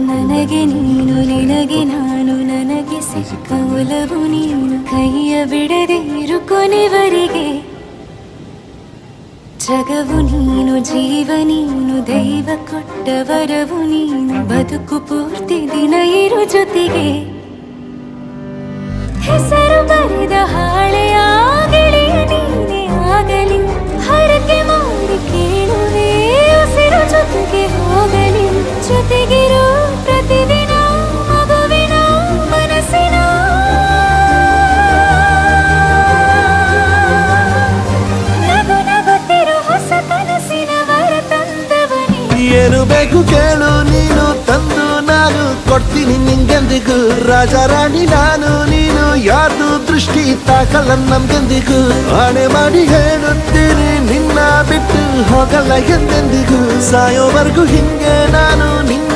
ನನಗೆ ನೀನು ನಿನಗೆ ನಾನು ನನಗೆ ಸಿಕ್ಕ ಒಲವು ನೀನು ಕೈಯ ಬಿಡದೆ ಇರು ಕೊನೆವರೆಗೆ ಜಗವು ನೀನು ಜೀವ ನೀನು ದೈವ ಕೊಟ್ಟ ವರವು ನೀನು ಬದುಕು ಪೂರ್ತಿ ದಿನ ಇರು ಜೊತೆಗೆ ಹೆಸರು ಬರೆದ ಹಾಳೆಯ ಗೆಳೆಯ ನೀನೇ ಆಗಲಿ ಹರಕೆ ಮಾಡಿ ಕೇಳುವೆ ಉಸಿರು ಜೊತೆಗೆ ಹೋಗಲಿ ಜೊತೆಗಿರೋ ಪ್ರತಿದಿನ ಮಗುವಿನ ಮನಸ್ಸಿನ ನಗು ನಗುತ್ತಿರೋ ಹೊಸ ಕನಸಿನ ವರ ತಂದವನೇ ಏನು ಬೇಕು ಕೇಳು ನೀನು ತಂದು ನಾನು ಕೊಡ್ತೀನಿ ನಿಂಗೆಂದಿಗೂ ರಾಜ ರಾಣಿ ನಾನು ನೀನು ಯಾರ್ದು ದೃಷ್ಟಿ ತಾಕಲ್ಲ ನಮ್ಗೆಂದಿಗೂ ಆಣೆ ಮಾಡಿ ಹೇಳುತ್ತೀನಿ ನಿನ್ನ ಬಿಟ್ಟು ಹೋಗಲ್ಲ ಎಂದೆಂದಿಗೂ ಸಾಯೋವರೆಗೂ ಹಿಂಗೆ ನಾನು ನಿನ್ನ